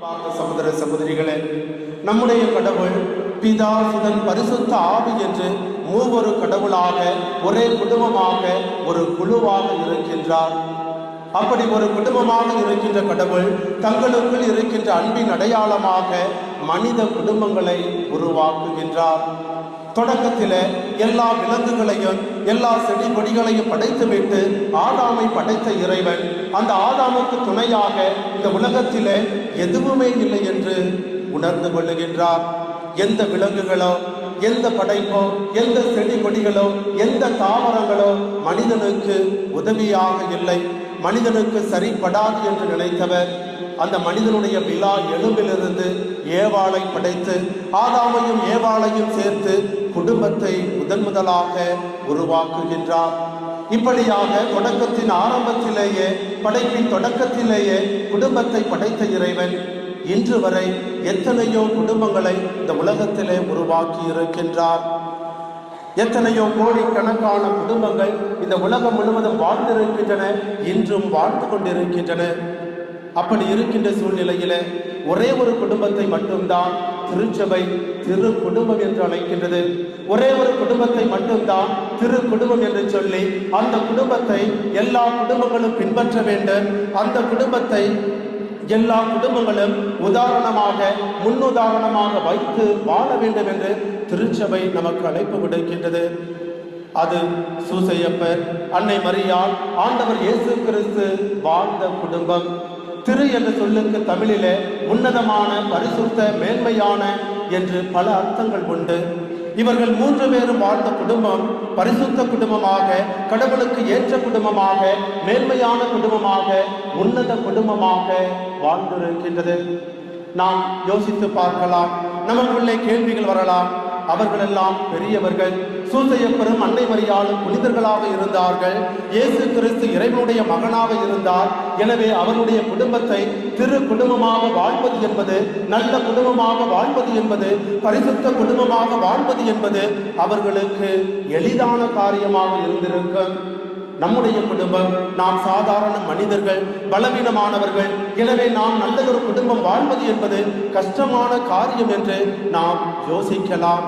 சகோதர சகோதரிகளே, நம்முடைய கடவுள் பிதா, சுதன், பரிசுத்த ஆவி என்று மூவொரு கடவுளாக ஒரே குடும்பமாக ஒரு குழுவாக இருக்கின்றார். அப்படி ஒரு குடும்பமாக இருக்கின்ற கடவுள் தங்களுக்குள் இருக்கின்ற அன்பின் அடையாளமாக மனித குடும்பங்களை உருவாக்குகின்றார். தொடக்கத்தில் எல்லா விலங்குகளையும் எல்லா செடி கொடிகளையும் படைத்துவிட்டு ஆதாமை படைத்த இறைவன் அந்த ஆதாமுக்கு துணையாக இந்த உலகத்திலே எதுவுமே இல்லை என்று உணர்ந்து கொள்ளுகின்றார். எந்த விலங்குகளோ, எந்த படைப்போ, எந்த செடி கொடிகளோ, எந்த தாவரங்களோ மனிதனுக்கு உதவியாக இல்லை, மனிதனுக்கு சரிப்படாது என்று நினைத்தவர் அந்த மனிதனுடைய விழா எலும்பிலிருந்து ஏவாளை படைத்து ஆதாமையும் ஏவாளையும் சேர்த்து குடும்பத்தை முதலாக உருவாக்குகின்றார். இப்படியாக தொடக்கத்தின் ஆரம்பத்திலேயே, படைப்பின் தொடக்கத்திலேயே குடும்பத்தை படைத்த இறைவன் இன்று வரை எத்தனையோ குடும்பங்களை இந்த உலகத்திலே உருவாக்கி இருக்கின்றார். எத்தனையோ கோடிக்கணக்கான குடும்பங்கள் இந்த உலகம் முழுவதும் வாழ்ந்திருக்கின்றன, இன்றும் வாழ்ந்து கொண்டிருக்கின்றன. அப்படி இருக்கின்ற சூழ்நிலையில ஒரே ஒரு குடும்பத்தை மட்டும்தான் திருச்சபை திரு குடும்பம் என்று அழைக்கின்றது. ஒரே ஒரு குடும்பத்தை மட்டும்தான் திரு குடும்பம் என்று சொல்லி அந்த குடும்பத்தை எல்லா குடும்பங்களும் பின்பற்ற வேண்டும். அந்த குடும்பத்தை எல்லா குடும்பங்களும் உதாரணமாக, முன்னுதாரணமாக வைத்து வாழ வேண்டும் என்று திருச்சபை நமக்கு அழைப்பு விடுக்கின்றது. அது சூசையப்பர், அன்னை மரியாள், ஆண்டவர் இயேசு கிறிஸ்து வாழ்ந்த குடும்பம். திரு என்ற சொல்லுக்கு தமிழிலே உன்னதமான, பரிசுத்த, மேன்மையான என்று பல அர்த்தங்கள் உண்டு. இவர்கள் 3 பேரும் வாழ்ந்த குடும்பம் பரிசுத்த குடும்பமாக, கடவுளுக்கு ஏற்ற குடும்பமாக, மேன்மையான குடும்பமாக, உன்னத குடும்பமாக வாழ்ந்திருக்கின்றது. நாம் யோசித்து பார்க்கலாம், நமக்குள்ளே கேள்விகள் வரலாம். அவர்களெல்லாம் பெரியவர்கள். சூசையப்பரும் அன்னை மரியாளும் புனிதர்களாக இருந்தார்கள். இயேசு கிறிஸ்து இறைவனுடைய மகனாக இருந்தார். எனவே அவருடைய குடும்பத்தை திரு குடும்பமாக வாழ்வது என்பது, நல்ல குடும்பமாக வாழ்வது என்பது, பரிசுத்த குடும்பமாக வாழ்வது என்பது அவர்களுக்கு எளிதான காரியமாக இருந்திருக்கும். நம்முடைய குடும்பம், நாம் சாதாரண மனிதர்கள், பலவீனமானவர்கள். எனவே நாம் நல்லதொரு குடும்பம் வாழ்வது என்பது கஷ்டமான காரியம் என்று நாம் யோசிக்கலாம்.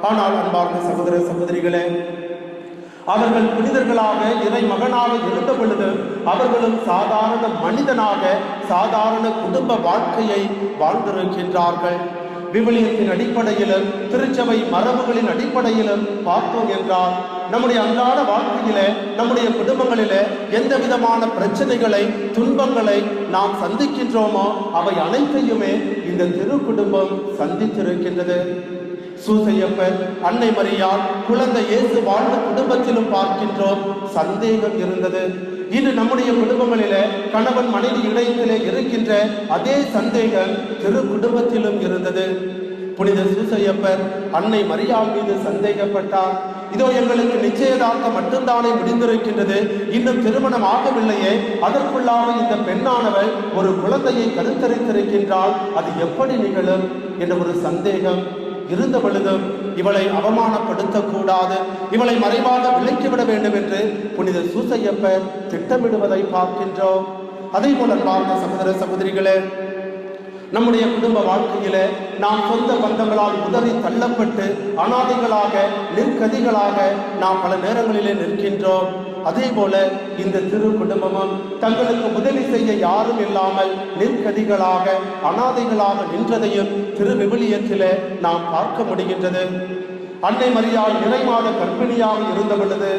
ஆனால் அன்பார்ந்த சகோதர சகோதரிகளே, அவர்கள் புனிதர்களாக இறை மகனாக இருந்த பொழுது அவர்களும் சாதாரண மனிதனாக சாதாரண குடும்ப வாழ்க்கையை வாழ்ந்திருக்கின்றார்கள். விவிலியத்தின் அடிப்படையிலும் திருச்சபை மரபுகளின் அடிப்படையிலும் பார்த்தோம் என்றால் நம்முடைய அன்றாட வாழ்க்கையில, நம்முடைய குடும்பங்களில எந்த விதமான பிரச்சனைகளை, துன்பங்களை நாம் சந்திக்கின்றோமோ அவை அனைத்தையுமே இந்த திரு குடும்பம் சந்தித்திருக்கின்றது. சூசையப்பர், அன்னை மரியாள், குழந்தை இயேசு வாழ்ந்த குடும்பத்திலும் பார்க்கின்றோம் சந்தேகம் இருந்தது. இது நம்முடைய குடும்பங்களிலே கணவன் மனைவி இடையிலே இருக்கின்ற அதே சந்தேகம் திரு குடும்பத்திலும் இருந்தது. புனித சூசையப்பர் அன்னை மரியாள் மீது சந்தேகப்பட்டார். இதோ எங்களுக்கு நிச்சயதார்த்தம் மட்டும்தானே முடிந்திருக்கின்றது, இன்னும் திருமணம் ஆகவில்லையே, அதற்குள்ளாக இந்த பெண்ணானவள் ஒரு குழந்தையை கருத்தரித்திருக்கின்றால் அது எப்படி நிகழும் என்ற ஒரு சந்தேகம் இருந்த பொழுதும் இவளை அவமானப்படுத்தக்கூடாது, இவளை மறைவாக விலக்கிவிட வேண்டும் என்று புனித சூசையப்பர் திட்டமிடுவதை பார்க்கின்றோம். அதே போல பார்த்த சகோதர சகோதரிகளே, நம்முடைய குடும்ப வாழ்க்கையில நாம் சொந்த பந்தங்களால் உதறி தள்ளப்பட்டு அனாதைகளாக, நிற்கதிகளாக நாம் பல நேரங்களிலே நிற்கின்றோம். அதே போல இந்த திரு குடும்பமும் தங்களுக்கு உதவி செய்ய யாரும் இல்லாமல் நிற்கதிகளாக, அனாதைகளாக நின்றதையும் திரு விவிலியத்திலே நாம் பார்க்க முடிகின்றது. அன்னை மரியாள் நிறைமாத கர்ப்பிணியாக இருந்த பொழுது,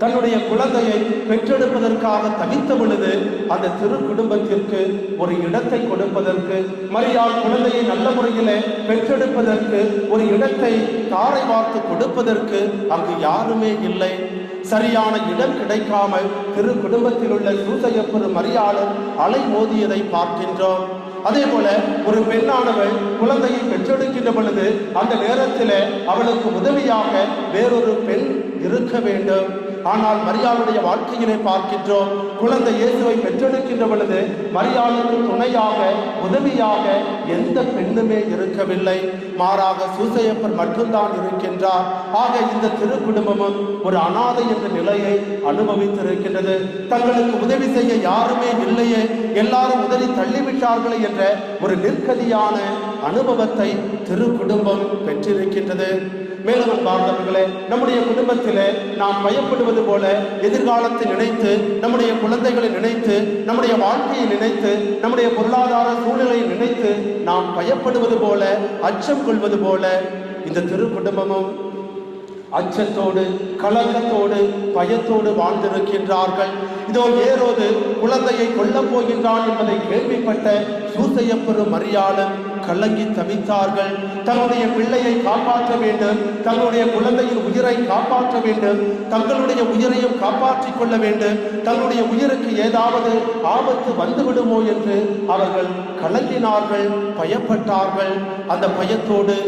தன்னுடைய குழந்தையை பெற்றெடுப்பதற்காக தவித்த பொழுது அந்த திரு குடும்பத்திற்கு ஒரு இடத்தை கொடுப்பதற்கு, மரியாள் குழந்தையை நல்ல முறையிலே பெற்றெடுப்பதற்கு ஒரு இடத்தை தாரை வார்த்து கொடுப்பதற்கு அங்கு யாருமே இல்லை. சரியான இடம் கிடைக்காமல் திரு குடும்பத்தில் உள்ள சூசையப்பரும் மரியாளும் அலை மோதியதை பார்க்கின்றோம். அதே போல ஒரு பெண்ணானவள் குழந்தையை பெற்றெடுக்கின்ற பொழுது அந்த நேரத்தில் அவளுக்கு உதவியாக வேறொரு பெண் இருக்க வேண்டும். ஆனால் மரியாளுடைய வாழ்க்கையிலே பார்க்கின்றோம், குழந்தை இயேசுவை பெற்றெடுக்கின்ற பொழுது மரியாளுக்கு துணையாக உதவியாக எந்த பெண்ணுமே இருக்கவில்லை. மாறாக சூசையப்பர் மட்டும்தான் இருக்கின்றார். ஆக இந்த திரு குடும்பமும் ஒரு அனாதை என்ற நிலையை அனுபவித்திருக்கின்றது. தங்களுக்கு உதவி செய்ய யாருமே இல்லையே, எல்லாரும் உதவி தள்ளிவிட்டார்களே என்ற ஒரு நிற்கதியான அனுபவத்தை திரு குடும்பம் பெற்றிருக்கின்றது. மேலும் அன்பார்ந்தவர்களே, நம்முடைய குடும்பத்திலே நாம் பயப்படுவது போல எதிர்காலத்தை நினைத்து, நம்முடைய குழந்தைகளை நினைத்து, நம்முடைய வாழ்க்கையை நினைத்து, நம்முடைய பொருளாதார சூழ்நிலையை நினைத்து நாம் பயப்படுவது போல, அச்சம் கொள்வது போல இந்த திரு குடும்பமும் அச்சத்தோடு கலக்கத்தோடு பயத்தோடு வாழ்ந்திருக்கின்றார்கள். இதோ ஏரோது குழந்தையை கொல்லப் போகின்றான் என்பதை கேள்விப்பட்ட சூசையப்பரும் மரியாளும் கலங்கி தவித்தார்கள். தன்னுடைய பிள்ளையை காப்பாற்ற வேண்டும், தன்னுடைய குழந்தையின் உயிரை காப்பாற்ற வேண்டும், தங்களுடைய உயிரையும் காப்பாற்றிக் கொள்ள வேண்டும், தன்னுடைய உயிருக்கு ஏதாவது ஆபத்து வந்துவிடுமோ என்று அவர்கள் கலங்கினார்கள், பயப்பட்டார்கள். அந்த பயத்தோடு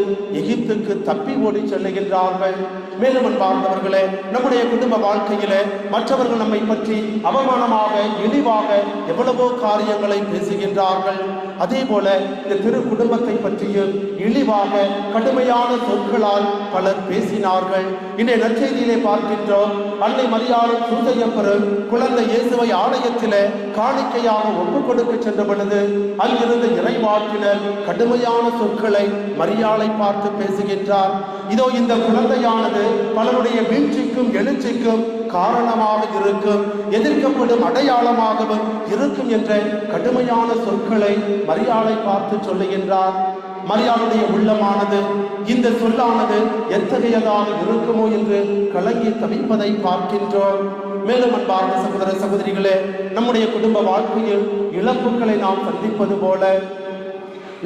எகிப்துக்கு தப்பி ஓடி செல்லுகின்றார்கள். மேலும் அன்பார்ந்தவர்களே, நம்முடைய குடும்ப வாழ்க்கையிலே மற்றவர்கள் நம்மை பற்றி அவமானமாக இழிவாக எவ்வளவோ காரியங்களை பேசுகின்றார்கள். அதே போல இந்த திரு குடும்பத்தை பற்றியும் இழிவாக கடுமையான சொற்களால் பலர் பேசினார்கள். இன்றைய நற்செய்தியிலே பார்க்கின்றோம், அன்னை மரியாளும் சூசையப்பரும் குழந்தை இயேசுவை ஆலயத்திலே காணிக்கையாக ஒப்புக் கொடுக்க சென்ற பொழுது அங்கிருந்த இறைவாக்கினர் கடுமையான சொற்களை மரியாளை பார்த்து பேசுகின்றார். இதோ இந்த குழந்தையானது பலருடைய வீழ்ச்சிக்கும் எழுச்சிக்கும் காரணமாக இருக்கும், எதிர்க்கப்படும் அடையாளமாகவும் இருக்கும் என்ற கடுமையான சொற்களை மரியாளை பார்த்து சொல்லுகின்றார். மரியாளுடைய உள்ளமானது இந்த சொல்லானது எத்தகையதாக இருக்குமோ என்று கலங்கி தவிப்பதை பார்க்கின்றோம். மேலும் அன்பார்ந்த சகோதர சகோதரிகளே, நம்முடைய குடும்ப வாழ்க்கையில் இழப்புகளை நாம் சந்திப்பது போல,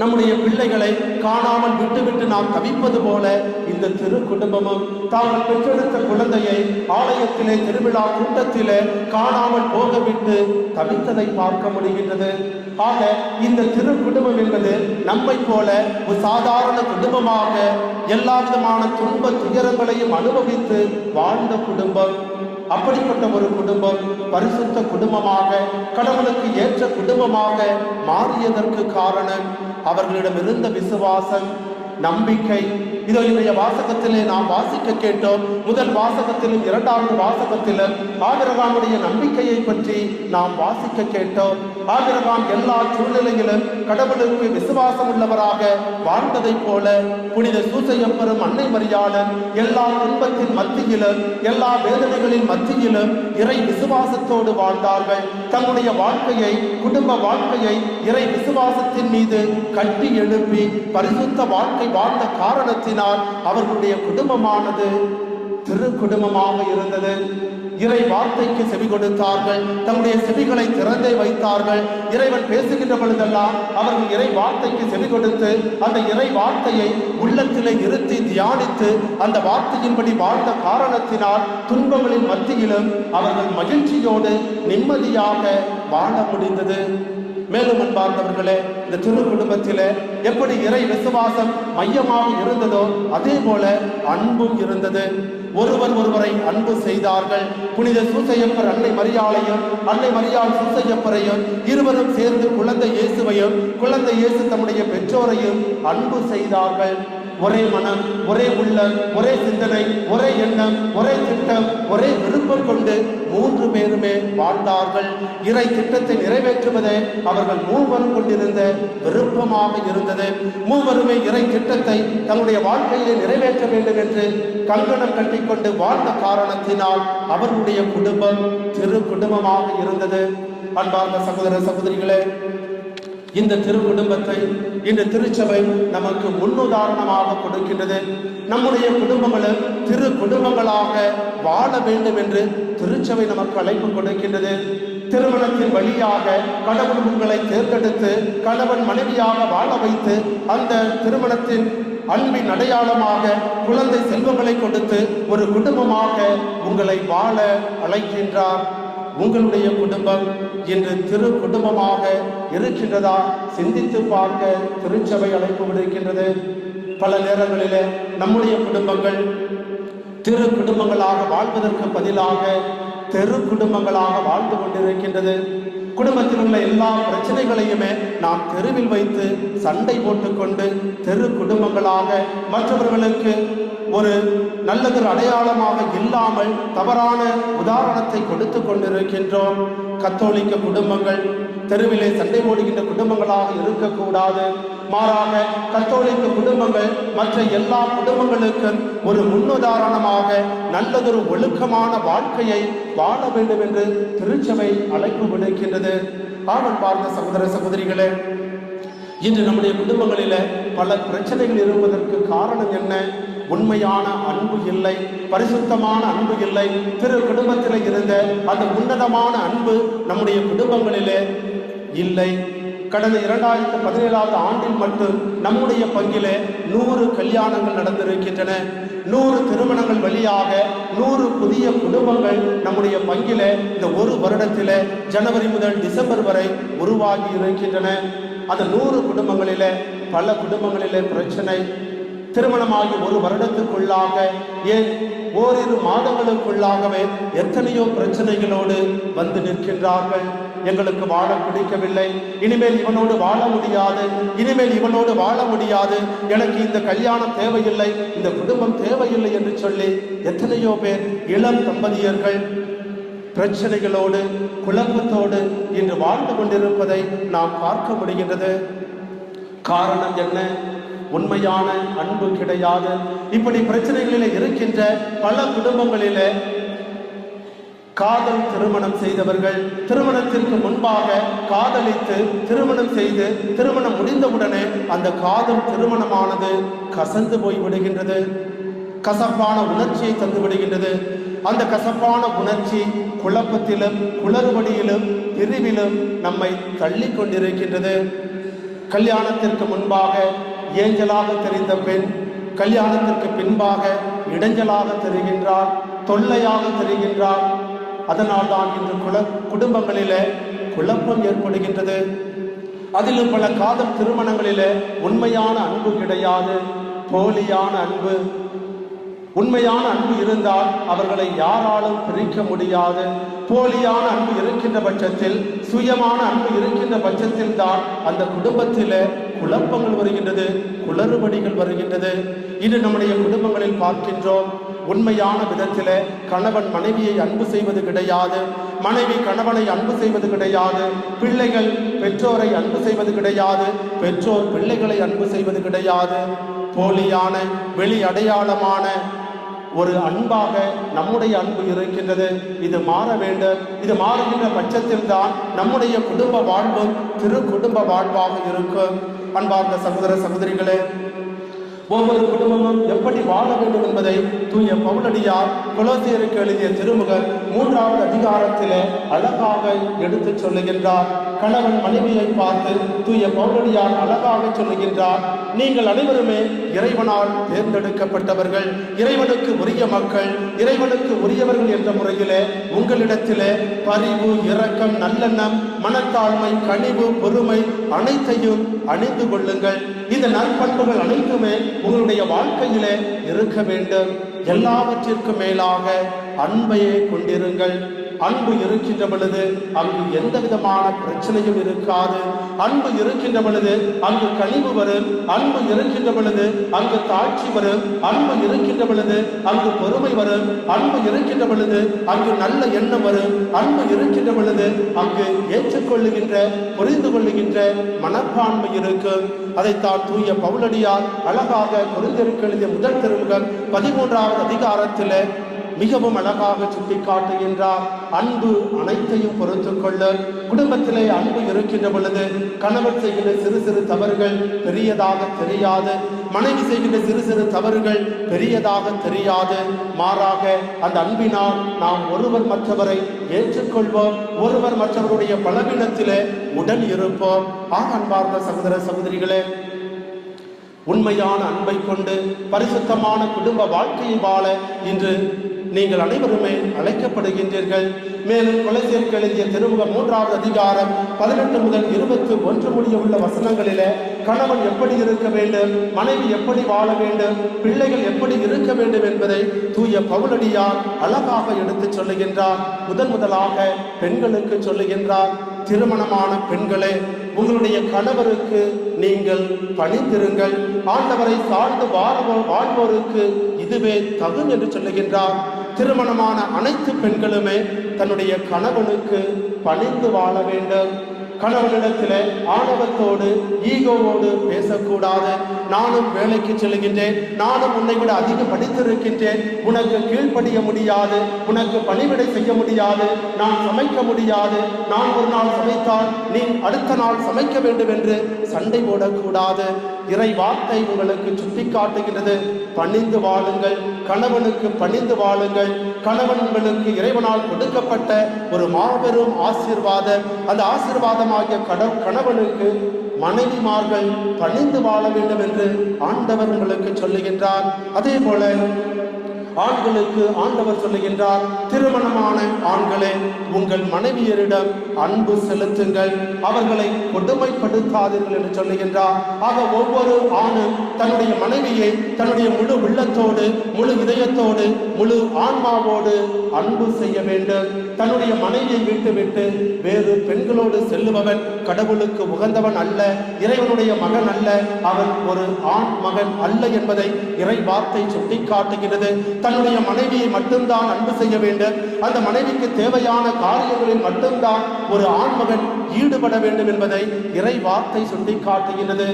நம்முடைய பிள்ளைகளை காணாமல் விட்டுவிட்டு நாம் தவிப்பது போல இந்த திரு குடும்பமும் தாங்கள் பெற்றெடுத்த குழந்தையை ஆலயத்திலே திருவிழா கூட்டத்திலே காணாமல் போகவிட்டு தவித்ததை பார்க்க முடிகின்றது. ஆக இந்த திரு குடும்பம் என்பது நம்மை போல ஒரு சாதாரண குடும்பமாக எல்லா விதமான துன்ப துயரங்களையும் அனுபவித்து வாழ்ந்த குடும்பம். அப்படிப்பட்ட ஒரு குடும்பம் பரிசுத்த குடும்பமாக, கடவுளுக்கு ஏற்ற குடும்பமாக மாறியதற்கு காரணம் அவர்களிடம் இருந்த விசுவாசம், நம்பிக்கை. இதோ இன்றைய வாசகத்திலே நாம் வாசிக்க கேட்டோம். முதல் வாசகத்திலும் இரண்டாவது வாசகத்திலும் ஆபிரகாமுடைய நம்பிக்கையை பற்றி நாம் வாசிக்க கேட்டோம். ஆபிரகாம் எல்லா சூழ்நிலையிலும் கடவுளுக்கு விசுவாசம் உள்ளவராக வாழ்ந்ததை போல புனித சூசையப்பரும் அன்னை மரியாளும் எல்லா துன்பத்தின் மத்தியிலும் எல்லா வேதனைகளின் மத்தியிலும் இறை விசுவாசத்தோடு வாழ்ந்தார்கள். தன்னுடைய வாழ்க்கையை, குடும்ப வாழ்க்கையை இறை விசுவாசத்தின் மீது கட்டி எழுப்பி பரிசுத்த வாழ்க்கை வாழ்ந்த காரணத்தினால் அவர்களுடைய குடும்பமானது திரு குடும்பமாக இருந்தது. இறை வார்த்தைக்கு செவி கொடுத்தார்கள், தம்முடைய செவிகளை திறந்தே வைத்தார்கள். இறைவன் பேசுகின்ற பொழுதெல்லாம் அவர்கள் இறை வார்த்தைக்கு செவி கொடுத்து அந்த இறை வார்த்தையை உள்ளத்திலே இருத்தி தியானித்து அந்த வார்த்தையின்படி வாழ்ந்த காரணத்தினால் துன்பங்களின் மத்தியிலும் அவர்கள் மகிழ்ச்சியோடு நிம்மதியாக வாழ முடிந்தது. மேலும் அன்பார்ந்தவர்களே, இந்த திரு குடும்பத்திலே எப்படி இறை விசுவாசம் மையமாக இருந்ததோ அதே போல அன்பும் இருந்தது. ஒருவர் ஒருவரை அன்பு செய்தார்கள். புனித சூசையப்பர் அன்னை மரியாளையும், அன்னை மரியாள் சூசையப்பரையும் இருவரும் சேர்ந்து குழந்தை இயேசுவையும், குழந்தை இயேசு தம்முடைய பெற்றோரையும் அன்பு செய்தார்கள். ஒரே மனம், ஒரே உள்ளம், ஒரே சிந்தனை, ஒரே எண்ணம், ஒரே திட்டம், ஒரே விருப்பம் கொண்டு மூன்று பேருமே வாழ்ந்தார்கள். இறை திட்டத்தை நிறைவேற்றுவதே அவர்கள் மூவரும் கொண்டிருந்த விருப்பமாக இருந்தது. மூவருமே இறை திட்டத்தை தங்களுடைய வாழ்க்கையிலே நிறைவேற்ற வேண்டும் என்று கங்கணம் கட்டிக்கொண்டு வாழ்ந்த காரணத்தினால் அவர்களுடைய குடும்பம் திரு குடும்பமாக இருந்தது. அன்பார்ந்த சகோதர சகோதரிகளே, இந்த திரு குடும்பத்தை இந்த திருச்சபை நமக்கு முன்னுதாரணமாக கொடுக்கின்றது. நம்முடைய குடும்பங்களும் திரு குடும்பங்களாக வாழ வேண்டும் என்று திருச்சபை நமக்கு அழைப்பு கொடுக்கின்றது. திருமணத்தின் வழியாக கடவுள் உங்களை தேர்ந்தெடுத்து கணவன் மனைவியாக வாழ வைத்து அந்த திருமணத்தின் அன்பின் அடையாளமாக குழந்தை செல்வங்களை கொடுத்து ஒரு குடும்பமாக உங்களை வாழ அழைக்கின்றார். உங்களுடைய குடும்பம் இன்று திரு குடும்பமாக இருக்கின்றதா? சிந்தித்து பார்க்க திருச்சபை அழைப்பு விடுக்கின்றது. பல நேரங்களிலே நம்முடைய குடும்பங்கள் திரு குடும்பங்களாக வாழ்வதற்கு பதிலாக தெரு குடும்பங்களாக வாழ்ந்து கொண்டிருக்கின்றது. குடும்பத்தில் உள்ள எல்லா பிரச்சனைகளையுமே நாம் தெருவில் வைத்து சண்டை போட்டுக்கொண்டு தெரு குடும்பங்களாக மற்றவர்களுக்கு ஒரு நல்லதொரு அடையாளமாக இல்லாமல் தவறான உதாரணத்தை கொடுத்து கொண்டிருக்கின்றோம். கத்தோலிக்க குடும்பங்கள் தெருவிலே சண்டை போடுகின்ற குடும்பங்களாக இருக்கக்கூடாது. மாறாக கத்தோலிக்க குடும்பங்கள் மற்ற எல்லா குடும்பங்களுக்கும் ஒரு முன்னுதாரணமாக நல்லதொரு ஒழுக்கமான வாழ்க்கையை வாழ வேண்டும் என்று திருச்சபை அழைப்பு விடுக்கின்றது. ஆவன் பார்த்த சகோதர சகோதரிகளே, இன்று நம்முடைய குடும்பங்களில பல பிரச்சனைகள் இருப்பதற்கு காரணம் என்ன? உண்மையான அன்பு இல்லை, பரிசுத்தமான அன்பு இல்லை. திரு குடும்பத்தில் இருந்த அந்த உன்னதமான அன்பு நம்முடைய குடும்பங்களிலே இல்லை. கடந்த 2017 ஆண்டில் மட்டும் நம்முடைய பங்கிலே 100 கல்யாணங்கள் நடந்திருக்கின்றன. 100 திருமணங்கள் வழியாக 100 புதிய குடும்பங்கள் நம்முடைய பங்கிலே இந்த ஒரு வருடத்திலே ஜனவரி முதல் டிசம்பர் வரை உருவாகி இருக்கின்றன. அந்த 100 குடும்பங்களிலே பல குடும்பங்களிலே பிரச்சனை. திருமணமாகி ஒரு வருடத்துக்குள்ளாக, ஏன் ஓரிரு மாதங்களுக்குள்ளாகவே எத்தனையோ பிரச்சனைகளோடு வந்து நிற்கின்றார்கள். எங்களுக்கு வாழ பிடிக்கவில்லை, இனிமேல் இவனோடு வாழ முடியாது, இனிமேல் இவனோடு வாழ முடியாது, எனக்கு இந்த கல்யாணம் தேவையில்லை, இந்த குடும்பம் தேவையில்லை என்று சொல்லி எத்தனையோ பேர் இளம் தம்பதியர்கள் பிரச்சனைகளோடு குழப்பத்தோடு இன்று வாழ்ந்து கொண்டிருப்பதை நாம் பார்க்க முடிகின்றது. காரணம் என்ன? உண்மையான அன்பு கிடையாது. இப்படி பிரச்சனைகளில் இருக்கின்ற பல குடும்பங்களிலே காதல் திருமணம் செய்தவர்கள் திருமணத்திற்கு முன்பாக காதலித்து திருமணம் செய்து திருமணம் முடிந்தவுடனே அந்த காதல் திருமணமானது கசந்து போய் விடுகின்றது. கசப்பான உணர்ச்சியை தந்து விடுகின்றது. அந்த கசப்பான உணர்ச்சி குழப்பத்திலும் குளறுபடியிலும் பிரிவிலும் நம்மை தள்ளி கொண்டிருக்கின்றது. கல்யாணத்திற்கு முன்பாக ஏஞ்சலாக தெரிந்த பெண் கல்யாணத்திற்கு பின்பாக இடைஞ்சலாக தெரிகின்றார், தொல்லையாக தெரிகின்றார். அதனால் தான் இன்று குடும்பங்களிலே குழப்பம் ஏற்படுகின்றது. அதிலும் பல காதல் திருமணங்களிலே உண்மையான அன்பு கிடையாது, போலியான அன்பு. உண்மையான அன்பு இருந்தால் அவர்களை யாராலும் பிரிக்க முடியாது. போலியான அன்பு இருக்கின்ற பட்சத்தில், சுயமான அன்பு இருக்கின்ற பட்சத்தில் தான் அந்த குடும்பத்திலே குழப்பங்கள் வருகின்றது, குளறுபடிகள் வருகின்றது. இது நம்முடைய குடும்பங்களில் பார்க்கின்றோம். உண்மையான விதத்திலே கணவன் மனைவியை அன்பு செய்வது கிடையாது, மனைவி கணவனை அன்பு செய்வது கிடையாது, பிள்ளைகள் பெற்றோரை அன்பு செய்வது கிடையாது, பெற்றோர் பிள்ளைகளை அன்பு செய்வது கிடையாது. போலியான வெளி அடையாளமான ஒரு அன்பாக நம்முடைய அன்பு இருக்கின்றது. இது மாற வேண்டும். இது மாறுகின்ற பட்சத்தில் தான் நம்முடைய குடும்ப வாழ்வும் திரு குடும்ப வாழ்வாக இருக்கும். அன்பார்ந்த சகோதர சகோதரிகளே, ஒவ்வொரு குடும்பமும் எப்படி வாழ வேண்டும் என்பதை தூய பவுலடியார் கொலோசியருக்கு எழுதிய திருமுகம் 3வது அதிகாரத்திலே அழகாக எடுத்து சொல்லுகின்றார். கணவன் மனைவியை பார்த்து தூய பவுலடியார் அழகாக சொல்லுகின்றார், நீங்கள் அனைவருமே இறைவனால் தேர்ந்தெடுக்கப்பட்டவர்கள், இறைவனுக்கு உரிய மக்கள், இறைவனுக்கு உரியவர்கள் என்ற முறையிலே உங்களிடத்திலே பரிவு, இரக்கம், நல்லெண்ணம், மனத்தாழ்மை, கனிவு, பொறுமை அனைத்தையும் அணிந்து கொள்ளுங்கள். இந்த நற்பண்புகள் அனைத்துமே உங்களுடைய வாழ்க்கையிலே இருக்க வேண்டும். எல்லாவற்றிற்கும் மேலாக அன்பையே கொண்டிருங்கள். அன்பு இருக்கின்ற பொழுது அங்கு எந்த விதமான பிரச்சனையும் இருக்காது. அன்பு இருக்கின்ற பொழுது அங்கு கனிவு வரும். அன்பு இருக்கின்ற பொழுது அங்கு தாட்சி வரும். அன்பு இருக்கின்ற பொழுது அங்கு பொறுமை வரும். அன்பு இருக்கின்ற பொழுது அங்கு நல்ல எண்ணம் வரும். அன்பு இருக்கின்ற பொழுது அங்கு ஏற்றுக்கொள்ளுகின்ற, புரிந்து கொள்ளுகின்ற மனப்பான்மை இருக்கும். அதைத்தான் தூய பவுலடியார் அழகாக கொரிந்தியருக்கு எழுதிய முதல் திருமுகம் 13வது அதிகாரத்தில் மிகவும் அழகாக சுட்டி காட்டுகின்றார். அன்பு அனைத்தையும் பொறுத்து கொள்ள. குடும்பத்திலே அன்பு இருக்கின்ற பொழுது கணவன் செய்கின்ற சிறு சிறு தவறுகள் பெரியதாக தெரியாது, மனைவி செய்கின்ற சிறு சிறு தவறுகள் பெரியதாக தெரியாது. மாறாக அந்த அன்பினால் நாம் ஒருவர் மற்றவரை ஏற்றுக்கொள்வோம், ஒருவர் மற்றவருடைய பலவீனத்திலே உடன் இருப்போம். அன்பார்ந்த சகோதர சகோதரிகளே, உண்மையான அன்பை கொண்டு பரிசுத்தமான குடும்ப வாழ்க்கையை வாழ இன்று நீங்கள் அனைவருமே அழைக்கப்படுகின்றீர்கள். மேலும் கொலோசியருக்கு எழுதிய திருமுகம் 3வது அதிகாரம் 18 முதல் 21 முடிய உள்ள வசனங்களிலே கணவன் எப்படி இருக்க வேண்டும், மனைவி எப்படி வாழ வேண்டும், பிள்ளைகள் எப்படி இருக்க வேண்டும் என்பதை தூய பவுலடியார் அழகாக எடுத்து சொல்லுகின்றார். முதலாக பெண்களுக்கு சொல்லுகின்றார், திருமணமான பெண்களே, உங்களுடைய கணவருக்கு நீங்கள் பணிந்திருங்கள். ஆண்டவரை சார்ந்து வாழ்வோருக்கு இதுவே தகும் என்று சொல்லுகின்றார். திருமணமான அனைத்து பெண்களுமே தன்னுடைய கணவனுக்கு பணிந்து வாழ வேண்டும். கணவனிடத்திலே ஆணவத்தோடு ஈகோவோடு பேசக்கூடாது. நானும் வேலைக்கு செல்கின்றேன், நானும் உன்னை விட அதிகம் படித்திருக்கின்றேன், உனக்கு கீழ்ப்படிய முடியாது, உனக்கு பணிவிடை செய்ய முடியாது, நான் சமைக்க முடியாது, நான் ஒரு நாள் சமைத்தால் நீ அடுத்த நாள் சமைக்க வேண்டும் என்று சண்டை போடக்கூடாது. இறை வார்த்தை உங்களுக்கு சுட்டி காட்டுகிறது, பணிந்து வாழுங்கள், கணவனுக்கு பணிந்து வாழுங்கள். கணவன் உங்களுக்கு இறைவனால் கொடுக்கப்பட்ட ஒரு மாபெரும் ஆசீர்வாதம். அந்த ஆசீர்வாதமாகிய கணவனுக்கு மனைவிமார்கள் பணிந்து வாழ வேண்டும் என்று ஆண்டவர் உங்களுக்கு சொல்லுகின்றார். அதே போல ஆண்களுக்கு ஆண்டவர் சொல்லுகின்றார், திருமணமான ஆண்களே, உங்கள் மனைவியரிடம் அன்பு செலுத்துங்கள், அவர்களை கொடுமைப்படுத்தாதீர்கள் என்று சொல்லுகின்றார். ஆக ஒவ்வொரு ஆணும் தன்னுடைய மனைவியை தன்னுடைய முழு உள்ளத்தோடு, முழு இதயத்தோடு, முழு ஆன்மாவோடு அன்பு செய்ய வேண்டும். தன்னுடைய மனைவியை விட்டுவிட்டு வேறு பெண்களோடு செல்லுபவன் கடவுளுக்கு உகந்தவன் அல்ல, இறைவனுடைய மகன் அல்ல, அவன் ஒரு ஆண் மகன் அல்ல என்பதை இறை வார்த்தை சுட்டி காட்டுகிறது. தன்னுடைய மனைவியை மட்டும்தான் அன்பு செய்ய வேண்டும். அந்த மனைவிக்கு தேவையான காரியங்களில் மட்டும்தான் ஒரு ஆண்மகன் ஈடுபட வேண்டும் என்பதை இறை வார்த்தை சுட்டி காட்டுகிறது.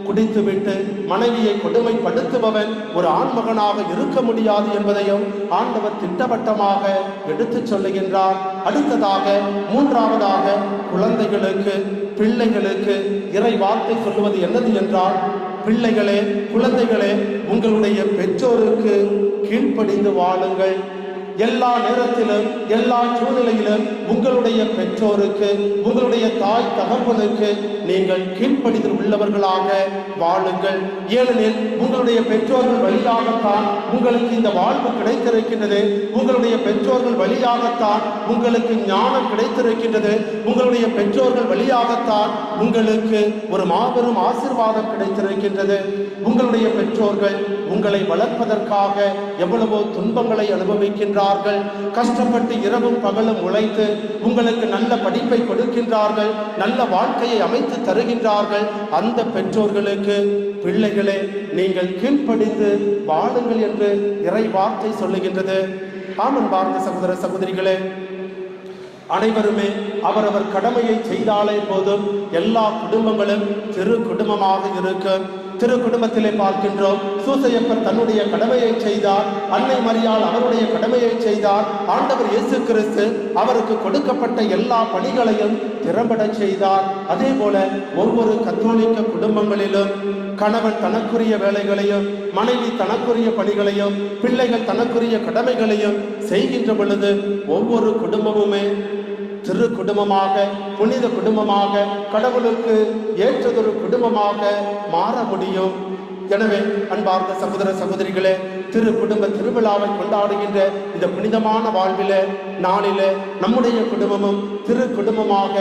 குடித்துவிட்டு மனைவியை கொடுமைப்படுத்துபவன் ஒரு ஆண்மகனாக இருக்க முடியாது என்பதையும் ஆண்டவர் திட்டவட்டமாக எடுத்து சொல்லுகின்றார். அடுத்ததாக மூன்றாவதாக குழந்தைகளுக்கு, பிள்ளைகளுக்கு இறை வார்த்தை சொல்லுவது என்னது என்றால், பிள்ளைகளே, குழந்தைகளே, உங்களுடைய பெற்றோருக்கு கீழ்ப்படிந்து வாழுங்கள். எல்லா நேரத்திலும் எல்லா சூழ்நிலையிலும் உங்களுடைய பெற்றோருக்கு, உங்களுடைய தாய் தகப்பனுக்கு நீங்கள் கீழ்ப்படிதல் உள்ளவர்களாக வாழுங்கள். ஏனெனில் உங்களுடைய பெற்றோர்கள் வழியாகத்தான் உங்களுக்கு இந்த வாழ்வு கிடைத்திருக்கின்றது. உங்களுடைய பெற்றோர்கள் வழியாகத்தான் உங்களுக்கு ஞானம் கிடைத்திருக்கின்றது. உங்களுடைய பெற்றோர்கள் வழியாகத்தான் உங்களுக்கு ஒரு மாபெரும் ஆசீர்வாதம் கிடைத்திருக்கின்றது. உங்களுடைய பெற்றோர்கள் உங்களை வளர்ப்பதற்காக எவ்வளவோ துன்பங்களை அனுபவிக்கின்றார்கள். கஷ்டப்பட்டு இரவும் பகலும் உழைத்து உங்களுக்கு நல்ல படிப்பை கொடுக்கின்றார்கள், நல்ல வாழ்க்கையை அமைத்து தருகின்றார்கள். அந்த பெற்றோர்களுக்கு பிள்ளைகளே, நீங்கள் கீழ்ப்படிந்து வாழுங்கள் என்று இறை வார்த்தை சொல்லுகின்றது. ஆமன் பார்த்த சகோதர சகோதரிகளே, அனைவருமே அவரவர் கடமையை செய்தாலே போதும், எல்லா குடும்பங்களும் திரு குடும்பமாக இருக்கும். திரு குடும்பத்திலே பார்க்கின்றோம், சூசையப்பர் தன்னுடைய கடமையை செய்தார், அன்னை மரியாள் அவருடைய கடமையை செய்தார், ஆண்டவர் இயேசு கிறிஸ்து அவருக்கு கொடுக்கப்பட்ட எல்லா பணிகளையும் திறம்பட செய்தார். அதே போல ஒவ்வொரு கத்தோலிக்க குடும்பங்களிலும் கணவன் தனக்குரிய வேலைகளையும், மனைவி தனக்குரிய பணிகளையும், பிள்ளைகள் தனக்குரிய கடமைகளையும் செய்கின்ற பொழுது ஒவ்வொரு குடும்பமுமே திரு குடும்பமாக, புனித குடும்பமாக, கடவுளுக்கு ஏற்றதொரு குடும்பமாக மாற முடியும். எனவே அன்பார்ந்த சகோதர சகோதரிகளே, திரு குடும்ப திருவிழாவை கொண்டாடுகின்ற இந்த புனிதமான வாழ்விலே நாளிலே நம்முடைய குடும்பமும் திரு குடும்பமாக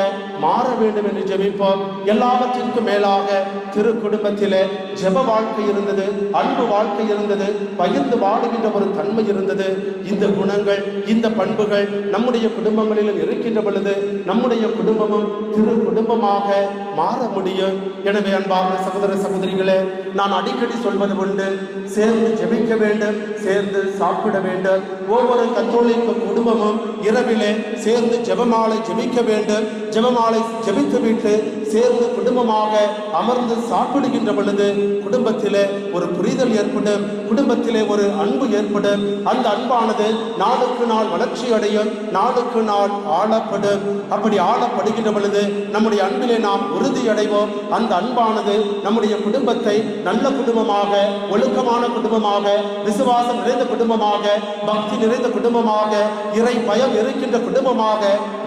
மாற வேண்டும் என்று ஜெபிப்போம். எல்லாவற்றிற்கும் மேலாக திரு குடும்பத்திலே ஜெப வாழ்க்கை இருந்தது, அன்பு வாழ்க்கை இருந்தது, பகிர்ந்து வாழுகின்ற ஒரு தன்மை இருந்தது. இந்த குணங்கள், இந்த பண்புகள் நம்முடைய குடும்பங்களிலும் இருக்கின்ற பொழுது நம்முடைய குடும்பமும் திரு குடும்பமாக மாற முடியும். எனவே அன்பார்ந்த சகோதர சகோதரிகளே, நான் அடிக்கடி சொல்வது உண்டு, சேர்ந்து ஜெபிக்க வேண்டும், சேர்ந்து சாப்பிட வேண்டும். ஒவ்வொரு கத்தோலிக்க குடும்பமும் இரவிலே சேர்ந்து ஜெபமாலை ஜெபிக்க வேண்டும். ஜெபமாலை ஜெபித்துவிட்டு சேர்ந்து குடும்பமாக அமர்ந்து சாப்பிடுகின்ற பொழுது குடும்பத்திலே ஒரு புரிதல் ஏற்படும், குடும்பத்திலே ஒரு அன்பு ஏற்படும். அந்த அன்பானது நாளுக்கு நாள் வளர்ச்சி அடையும், நாளுக்கு நாள் ஆளப்படும். அப்படி ஆளப்படுகின்ற பொழுது நம்முடைய அன்பிலே நாம் உறுதி அடைவோம். அந்த அன்பானது நம்முடைய குடும்பத்தை நல்ல குடும்பமாக, ஒழுக்கமான குடும்பமாக, விசுவாசம் நிறைந்த குடும்பமாக, பக்தி நிறைந்த குடும்பமாக, இறை பயம் இருக்கின்ற குடும்பமாக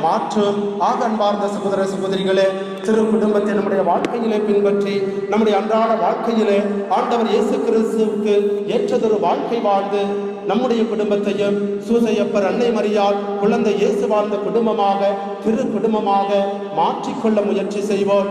மாற்றும். ஆக அன்பார்ந்த சகோதர சகோதரிகளே, திரு குடும்பத்தை நம்முடைய வாழ்க்கையிலே பின்பற்றி நம்முடைய அன்றாட வாழ்க்கையிலே ஆண்டவர் இயேசு கிறிஸ்துவுக்கு ஏற்றதொரு வாழ்க்கை வாழ்ந்து நம்முடைய குடும்பத்தையும் சூசையப்பர் அன்னை மரியாள் குழந்தை இயேசு வாழ்ந்த குடும்பமாக திரு குடும்பமாக மாற்றிக்கொள்ள முயற்சி செய்வோம்.